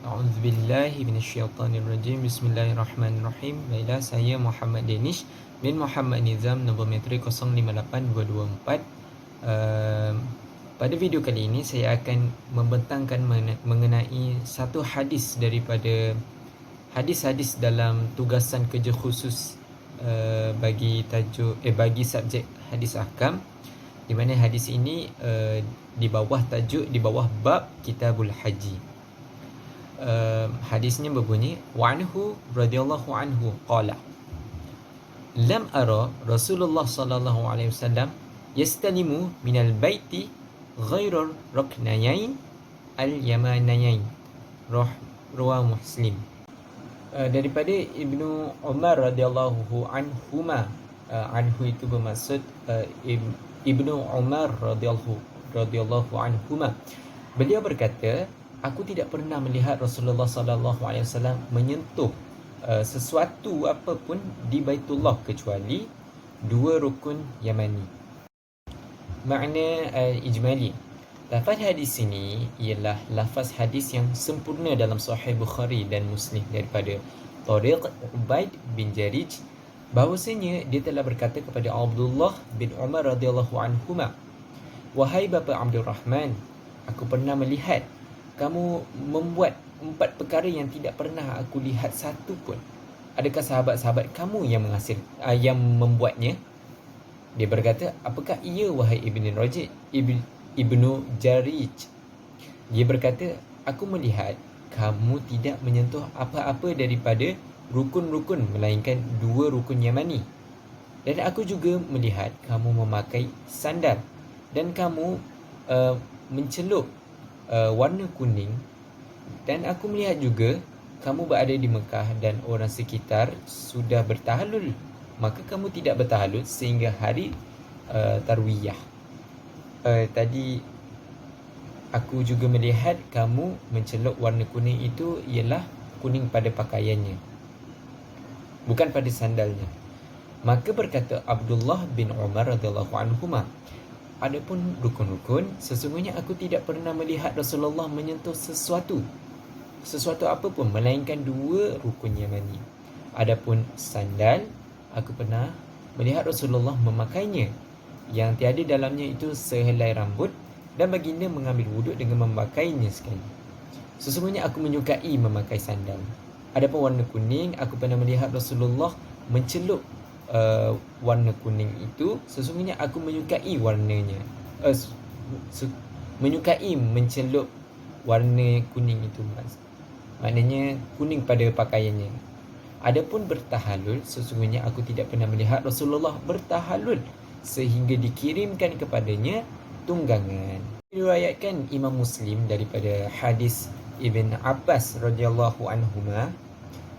A'udzubillahi minasyaitanirrajim. Bismillahirrahmanirrahim. Baiklah, saya Muhammad Danish bin Muhammad Nizam, nombor metrik 058224. Pada video kali ini saya akan membentangkan mengenai satu hadis daripada hadis-hadis dalam tugasan kerja khusus bagi subjek hadis ahkam, di mana hadis ini di bawah bab Kitabul Haji. Hadisnya berbunyi, wa anhu radhiyallahu anhu qala lam ara Rasulullah sallallahu alaihi wasallam yastalimu minal baiti ghairar ruknayain al-yamanayain. Ruah Muslim. Daripada Ibnu Umar radhiyallahu anhuma, anhu itu bermaksud Ibnu Umar radhiyallahu anhuma. Beliau berkata, aku tidak pernah melihat Rasulullah sallallahu alaihi wasallam menyentuh sesuatu apapun di Baitullah kecuali dua rukun Yamani. Makna ijmali. Lafaz hadis ini ialah lafaz hadis yang sempurna dalam Sahih Bukhari dan Muslim daripada Tariq Ubaid bin Jarij, bahawasanya dia telah berkata kepada Abdullah bin Umar radhiyallahu anhuma, wahai bapa Abdul Rahman, aku pernah melihat kamu membuat 4 perkara yang tidak pernah aku lihat satu pun. Adakah sahabat-sahabat kamu yang membuatnya? Dia berkata, apakah ia wahai Ibnu Jarij? Dia berkata, aku melihat kamu tidak menyentuh apa-apa daripada rukun-rukun melainkan 2 rukun Yamani. Dan aku juga melihat kamu memakai sandal dan kamu mencelup warna kuning. Dan aku melihat juga kamu berada di Mekah dan orang sekitar sudah bertahalul, maka kamu tidak bertahalul sehingga hari tarwiyah. Tadi aku juga melihat kamu mencelup warna kuning, itu ialah kuning pada pakaiannya, bukan pada sandalnya. Maka berkata Abdullah bin Umar radhiyallahu anhuma, adapun rukun-rukun, sesungguhnya aku tidak pernah melihat Rasulullah menyentuh sesuatu apapun melainkan 2 rukun Yamani. Adapun sandal, aku pernah melihat Rasulullah memakainya, yang tiada dalamnya itu sehelai rambut, dan baginda mengambil wuduk dengan memakainya sekali. Sesungguhnya aku menyukai memakai sandal. Adapun warna kuning, aku pernah melihat Rasulullah mencelup warna kuning itu. Sesungguhnya aku menyukai warnanya, menyukai mencelup warna kuning itu, maknanya kuning pada pakaiannya. Adapun bertahalul, sesungguhnya aku tidak pernah melihat Rasulullah bertahalul sehingga dikirimkan kepadanya tunggangan. Diriwayatkan Imam Muslim daripada hadis Ibn Abbas radhiyallahu anhuma,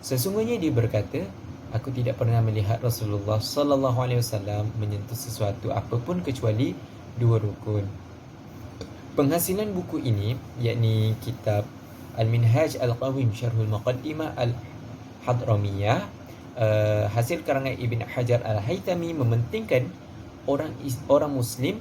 sesungguhnya dia berkata, aku tidak pernah melihat Rasulullah sallallahu alaihi wasallam menyentuh sesuatu apapun kecuali 2 rukun. Penghasilan buku ini, yakni kitab Al-Minhaj Al-Qawim Syarhul Muqaddimah Al-Hadramiyah, hasil karangan Ibn Hajar Al-Haytami, mementingkan orang Muslim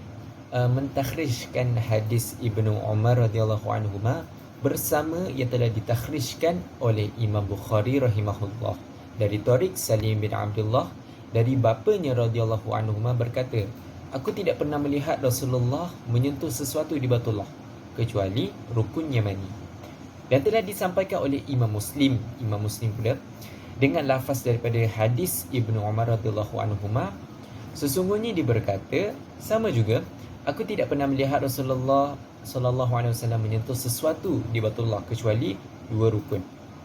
mentakhrijkan hadis Ibnu Umar radhiyallahu anhuma bersama yang telah ditakhrijkan oleh Imam Bukhari rahimahullah dari Tariq Salim bin Abdullah dari bapanya radhiyallahu anhuma berkata, aku tidak pernah melihat Rasulullah menyentuh sesuatu di Baitullah kecuali rukun Yamani. Dan telah disampaikan oleh Imam Muslim pula dengan lafaz daripada hadis Ibnu Umar radhiyallahu anhuma, sesungguhnya dia berkata sama juga, aku tidak pernah melihat Rasulullah sallallahu alaihi wasallam menyentuh sesuatu di Baitullah kecuali 2 rukun.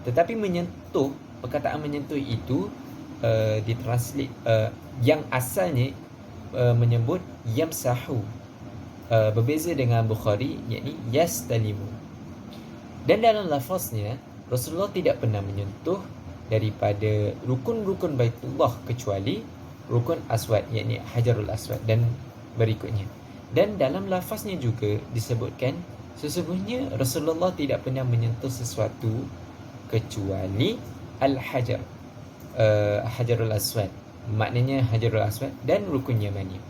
Tetapi menyentuh, perkataan menyentuh itu ditranslate, yang asalnya menyebut yamsahu, berbeza dengan Bukhari, yakni yastalimu. Dan dalam lafaznya, Rasulullah tidak pernah menyentuh daripada rukun-rukun Baitullah kecuali rukun Aswad, yakni Hajarul Aswad dan berikutnya. Dan dalam lafaznya juga disebutkan, sesungguhnya Rasulullah tidak pernah menyentuh sesuatu kecuali Al-Hajar, Hajarul Aswad, maknanya Hajarul Aswad dan rukun Yamani.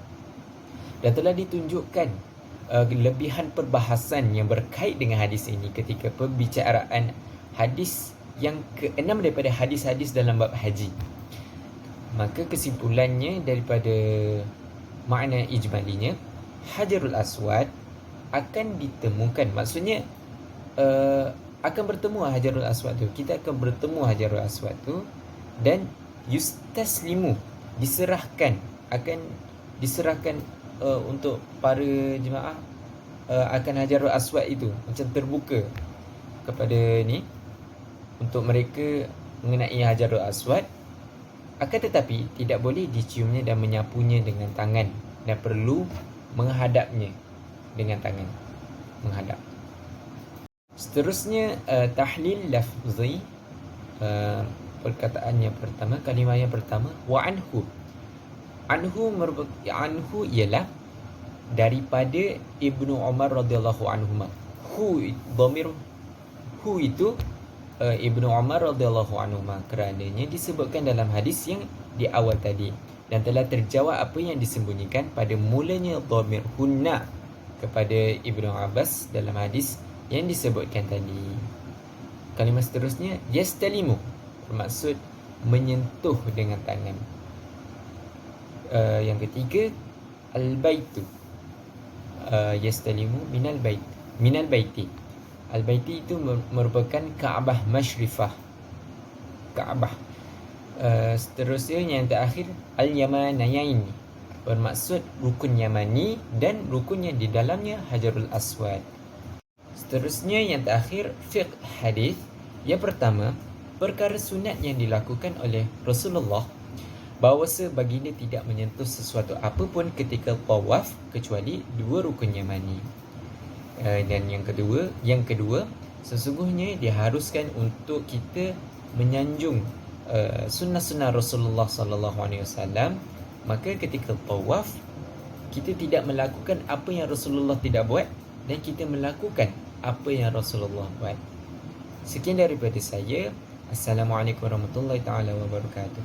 Dan telah ditunjukkan lebihan perbahasan yang berkait dengan hadis ini ketika pembicaraan hadis yang ke-6 daripada hadis-hadis dalam bab haji. Maka kesimpulannya daripada makna ijmalinya, Hajarul Aswad akan ditemukan. Maksudnya akan bertemu Hajarul Aswad tu. Kita akan bertemu Hajarul Aswad tu dan yustaslimu, diserahkan, akan diserahkan untuk para jemaah akan Hajarul Aswad itu, macam terbuka kepada ni untuk mereka mengenai Hajarul Aswad. Akan tetapi tidak boleh diciumnya dan menyapunya dengan tangan, dan perlu menghadapnya dengan tangan, menghadap. Seterusnya tahlil lafzi, perkataan yang pertama, kalimah yang pertama, wa anhu. Anhu ialah daripada Ibnu Umar radhiyallahu anhuma. Dhamir hu itu Ibnu Umar radhiyallahu anhuma, kerananya disebutkan dalam hadis yang di awal tadi, dan telah terjawab apa yang disembunyikan pada mulanya dhamir hunna kepada Ibnu Abbas dalam hadis yang disebutkan tadi. Kalimah seterusnya yastalimu, bermaksud menyentuh dengan tangan. Yang ketiga al-baitu, yastalimu minal baiti. Al-baiti itu merupakan Kaabah Masyrifah, Kaabah. Seterusnya yang terakhir al-yamanayain, bermaksud rukun Yamani dan rukun yang di dalamnya Hajarul Aswad. Seterusnya yang terakhir fiqh hadis. Yang pertama, perkara sunat yang dilakukan oleh Rasulullah, bahawasa baginda tidak menyentuh sesuatu apapun ketika tawaf kecuali dua rukun Yamani. Dan yang kedua, sesungguhnya diharuskan untuk kita menyanjung sunnah-sunnah Rasulullah sallallahu alaihi wasallam. Maka ketika tawaf, kita tidak melakukan apa yang Rasulullah tidak buat, dan kita melakukan apa yang Rasulullah buat. Sekian daripada saya. Assalamualaikum warahmatullahi taala wabarakatuh.